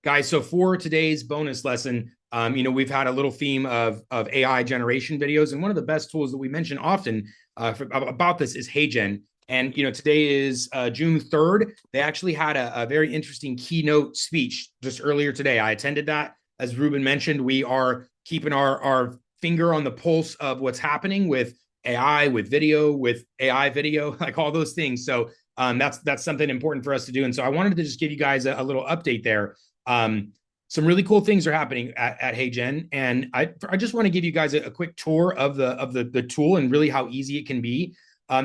Guys, so for today's bonus lesson, we've had a little theme of AI generation videos, and one of the best tools that we mention often about this is Heygen. And today is June 3rd. They actually had a very interesting keynote speech just earlier today. I attended that. As Ruben mentioned, we are keeping our finger on the pulse of what's happening with AI, with video, with AI video, like all those things. So that's something important for us to do. And so I wanted to just give you guys a little update there. Some really cool things are happening at Heygen, and I just want to give you guys a quick tour of the tool and really how easy it can be.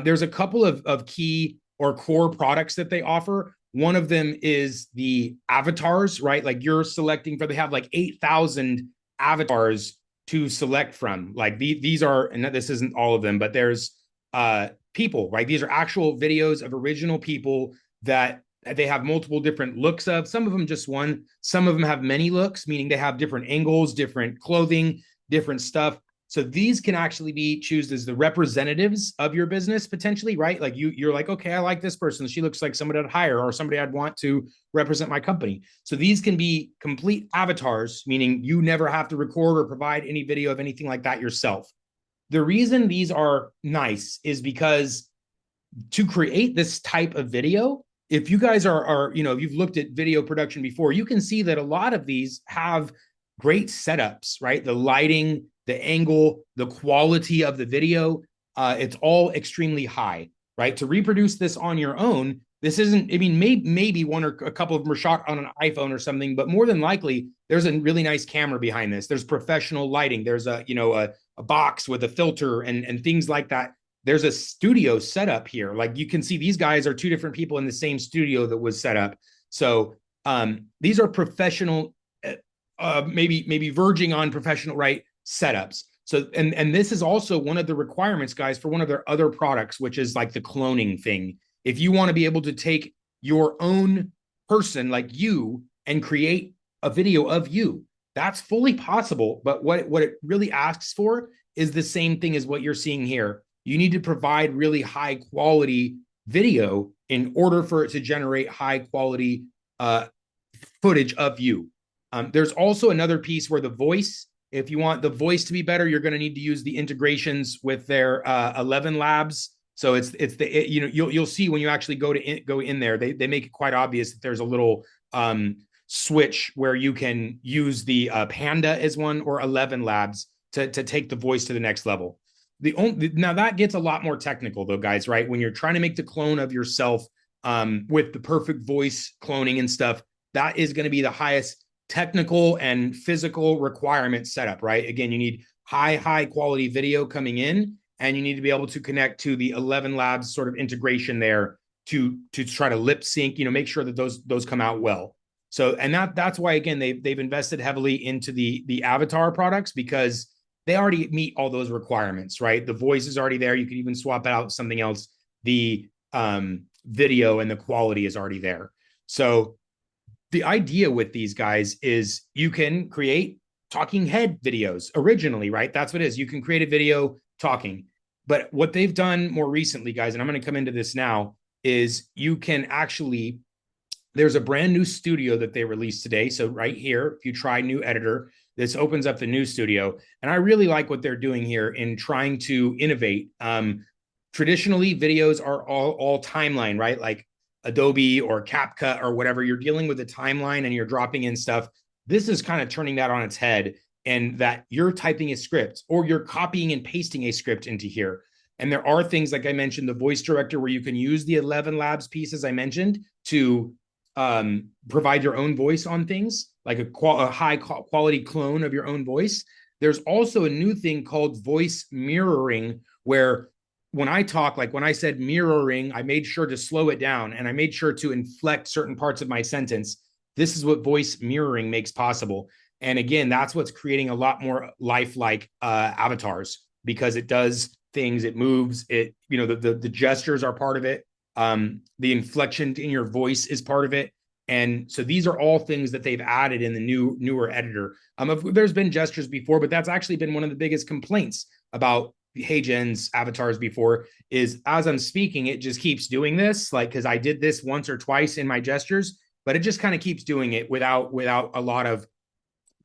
There's a couple of key or core products that they offer. One of them is the avatars, right? Like you're selecting for, they have like 8,000 avatars to select from. Like these are, and this isn't all of them, but there's people, right? These are actual videos of original people that they have multiple different looks of. Some of them just one. Some of them have many looks, meaning they have different angles, different clothing, different stuff. So these can actually be chosen as the representatives of your business potentially, right? Like you're like, okay, I like this person. She looks like somebody I'd hire or somebody I'd want to represent my company. So these can be complete avatars, meaning you never have to record or provide any video of anything like that yourself. The reason these are nice is because to create this type of video, if you guys are if you've looked at video production before, you can see that a lot of these have great setups, right? The lighting, the angle, the quality of the video, it's all extremely high, right? To reproduce this on your own, this isn't, I mean, maybe one or a couple of them are shot on an iPhone or something, but more than likely, there's a really nice camera behind this. There's professional lighting. There's a box with a filter and things like that. There's a studio set up here. Like you can see these guys are two different people in the same studio that was set up. So these are professional, maybe verging on professional, right, setups. So and this is also one of the requirements, guys, for one of their other products, which is like the cloning thing. If you want to be able to take your own person like you and create a video of you, that's fully possible. But what it really asks for is the same thing as what you're seeing here. You need to provide really high quality video in order for it to generate high quality footage of you. There's also another piece where the voice, if you want the voice to be better, you're going to need to use the integrations with their 11 labs. So it's the you'll see when you actually go in there, they make it quite obvious that there's a little switch where you can use the Panda as one or 11 labs to take the voice to the next level. Now that gets a lot more technical though, guys, right? When you're trying to make the clone of yourself with the perfect voice cloning and stuff, that is going to be the highest technical and physical requirement setup, right? Again, you need high quality video coming in, and you need to be able to connect to the 11 labs sort of integration there to try to lip sync, make sure that those come out well. So, and that's why, again, they've invested heavily into the avatar products, because they already meet all those requirements, right? The voice is already there. You can even swap out something else. The video and the quality is already there. So the idea with these guys is you can create talking head videos originally, right? That's what it is. You can create a video talking. But what they've done more recently, guys, and I'm going to come into this now, is you can actually, there's a brand new studio that they released today. So right here, if you try new editor, this opens up the new studio. And I really like what they're doing here in trying to innovate. Traditionally, videos are all timeline, right? Like Adobe or CapCut or whatever, you're dealing with a timeline and you're dropping in stuff. This is kind of turning that on its head, and that you're typing a script or you're copying and pasting a script into here. And there are things, like I mentioned, the voice director, where you can use the 11 labs pieces I mentioned to provide your own voice on things, like a high quality clone of your own voice. There's also a new thing called voice mirroring, where when I talk, like when I said mirroring, I made sure to slow it down and I made sure to inflect certain parts of my sentence. This is what voice mirroring makes possible. And again, that's what's creating a lot more lifelike avatars, because it does things, it moves, the gestures are part of it. The inflection in your voice is part of it. And so these are all things that they've added in the newer editor. There's been gestures before, but that's actually been one of the biggest complaints about Heygen's avatars before, is as I'm speaking, it just keeps doing this, like, because I did this once or twice in my gestures, but it just kind of keeps doing it without a lot of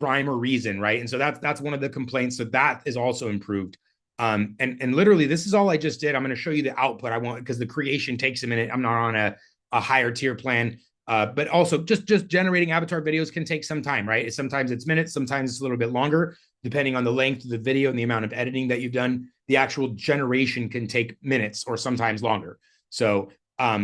rhyme or reason, right? And so that's one of the complaints. So that is also improved. And literally, this is all I just did. I'm going to show you the output. I want, because the creation takes a minute. I'm not on a higher tier plan. But also just generating avatar videos can take some time, right? Sometimes it's minutes, sometimes it's a little bit longer, depending on the length of the video and the amount of editing that you've done. The actual generation can take minutes or sometimes longer. So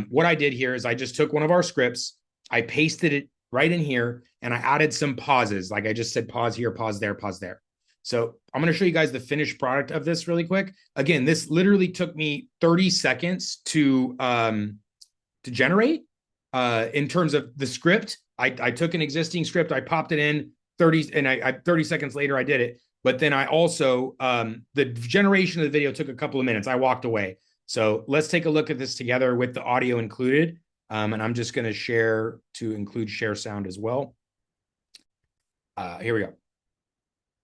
what I did here is I just took one of our scripts, I pasted it right in here, and I added some pauses. Like I just said, pause here, pause there, pause there. So I'm going to show you guys the finished product of this really quick. Again, this literally took me 30 seconds to generate. In terms of the script, I took an existing script, I popped it in 30, and 30 seconds later I did it. But then I also, the generation of the video took a couple of minutes. I walked away. So let's take a look at this together with the audio included. And I'm just going to share to include share sound as well. Here we go.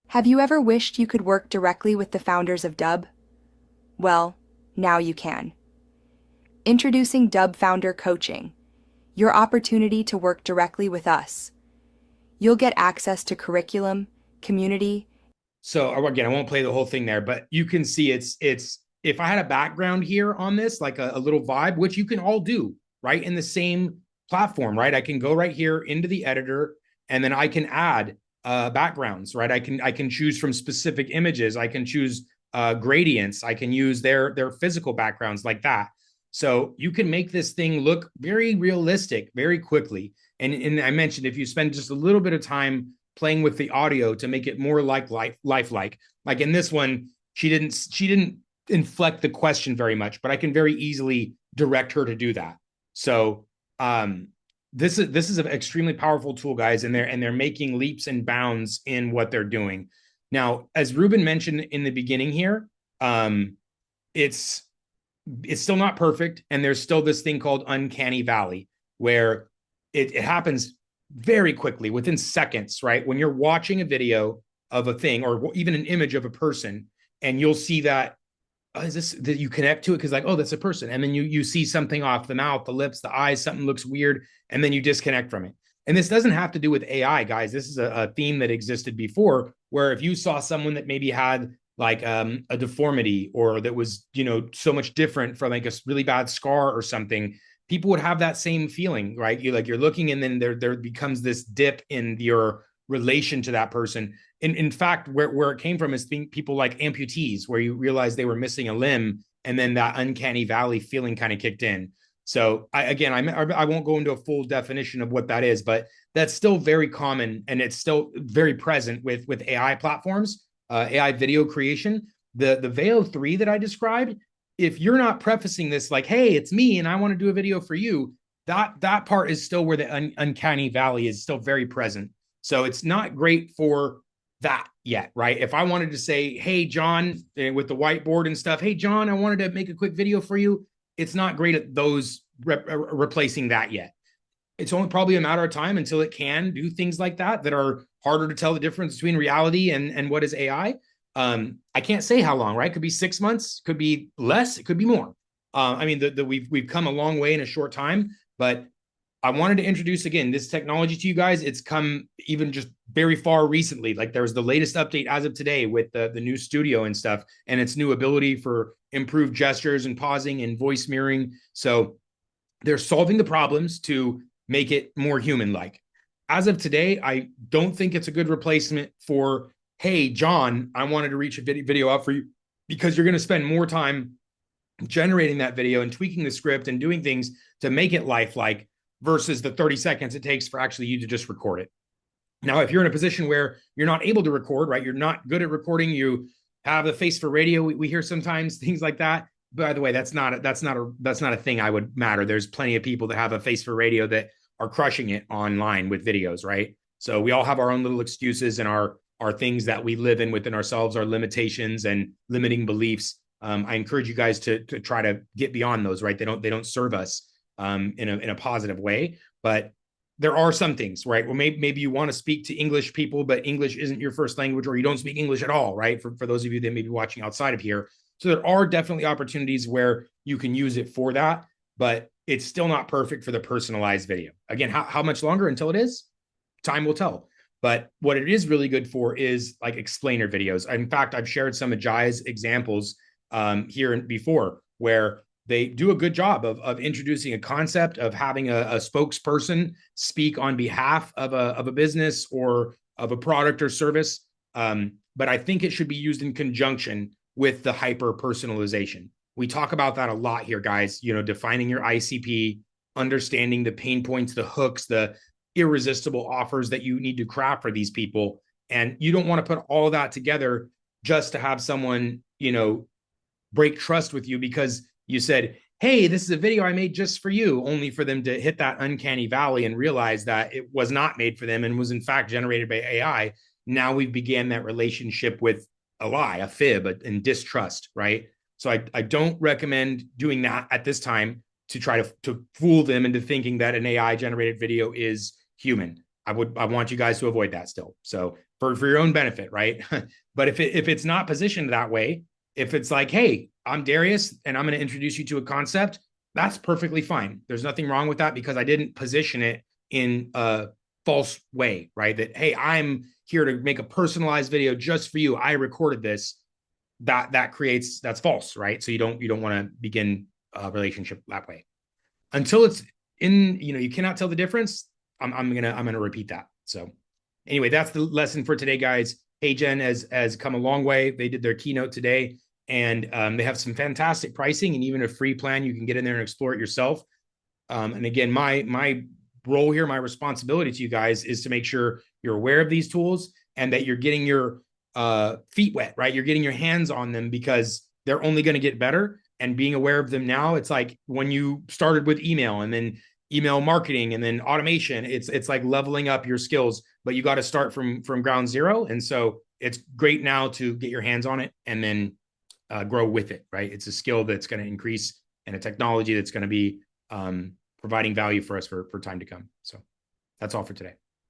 Have you ever wished you could work directly with the founders of Dub? Well, now you can. Introducing Dub Founder Coaching, your opportunity to work directly with us. You'll get access to curriculum, community. So again, I won't play the whole thing there, but you can see it's if I had a background here on this, like a little vibe, which you can all do right in the same platform, right? I can go right here into the editor, and then I can add backgrounds, right? I can choose from specific images. I can choose gradients. I can use their physical backgrounds like that. So you can make this thing look very realistic very quickly. And I mentioned, if you spend just a little bit of time playing with the audio to make it more like lifelike, like in this one, she didn't inflect the question very much, but I can very easily direct her to do that. So this is an extremely powerful tool, guys, and they're making leaps and bounds in what they're doing. Now, as Ruben mentioned in the beginning here, it's still not perfect, and there's still this thing called uncanny valley, where it happens very quickly, within seconds, right? When you're watching a video of a thing, or even an image of a person, and you'll see that, is this that you connect to it because, like, oh, that's a person, and then you see something off, the mouth, the lips, the eyes, something looks weird, and then you disconnect from it. And this doesn't have to do with AI, guys. This is a theme that existed before, where if you saw someone that maybe had like a deformity, or that was, so much different from like a really bad scar or something, people would have that same feeling, right? You're looking, and then there becomes this dip in your relation to that person. In fact, where it came from is people like amputees, where you realize they were missing a limb, and then that uncanny valley feeling kind of kicked in. So I won't go into a full definition of what that is, but that's still very common, and it's still very present with AI platforms, AI video creation. The Veo 3 that I described, if you're not prefacing this like, hey, it's me and I want to do a video for you, that part is still where the uncanny valley is still very present. So it's not great for that yet, right? If I wanted to say, hey, John, with the whiteboard and stuff, hey, John, I wanted to make a quick video for you, it's not great at those replacing that yet. It's only probably a matter of time until it can do things like that are harder to tell the difference between reality and what is AI. I can't say how long, right? Could be 6 months, could be less, it could be more. I mean, we've come a long way in a short time, but I wanted to introduce again this technology to you guys. It's come even just very far recently. Like, there was the latest update as of today with the new studio and stuff, and its new ability for improved gestures and pausing and voice mirroring. So they're solving the problems to make it more human-like. As of today, I don't think it's a good replacement for, hey, John, I wanted to reach a video out for you, because you're going to spend more time generating that video and tweaking the script and doing things to make it lifelike, versus the 30 seconds it takes for actually you to just record it. Now, if you're in a position where you're not able to record, right, you're not good at recording, you have the face for radio, we hear sometimes things like that. By the way, that's not a thing I would matter. There's plenty of people that have a face for radio that are crushing it online with videos, right? So we all have our own little excuses and our things that we live in within ourselves, our limitations and limiting beliefs. I encourage you guys to try to get beyond those, right? They don't serve us in a positive way. But there are some things, right? Well, maybe you want to speak to English people, but English isn't your first language, or you don't speak English at all, right? For those of you that may be watching outside of here. So there are definitely opportunities where you can use it for that. But it's still not perfect for the personalized video. Again, how much longer until it is? Time will tell. But what it is really good for is like explainer videos. In fact, I've shared some of Jai's examples here before where they do a good job of introducing a concept, of having a spokesperson speak on behalf of a business or of a product or service. But I think it should be used in conjunction with the hyper personalization. We talk about that a lot here, guys. You know, defining your ICP, understanding the pain points, the hooks, the irresistible offers that you need to craft for these people. And you don't want to put all that together just to have someone, you know, break trust with you because you said, hey, this is a video I made just for you, only for them to hit that uncanny valley and realize that it was not made for them and was in fact generated by AI. Now we've began that relationship with a lie, a fib, and distrust, right? So I don't recommend doing that at this time to try to fool them into thinking that an AI generated video is human. I want you guys to avoid that still. So for your own benefit, right? But if it's not positioned that way, if it's like, hey, I'm Darius and I'm going to introduce you to a concept, that's perfectly fine. There's nothing wrong with that because I didn't position it in a false way, right? That, hey, I'm here to make a personalized video just for you. I recorded this. That's false, right? So you don't want to begin a relationship that way until it's in, you know, you cannot tell the difference. I'm gonna repeat that. So anyway, that's the lesson for today, guys. Heygen has come a long way. They did their keynote today, and they have some fantastic pricing and even a free plan. You can get in there and explore it yourself. And again, my role here, my responsibility to you guys is to make sure you're aware of these tools and that you're getting your feet wet, right? You're getting your hands on them because they're only going to get better. And being aware of them now, it's like when you started with email and then email marketing and then automation, it's like leveling up your skills, but you got to start from ground zero. And so it's great now to get your hands on it and then grow with it, right? It's a skill that's going to increase and a technology that's going to be providing value for us for time to come. So that's all for today.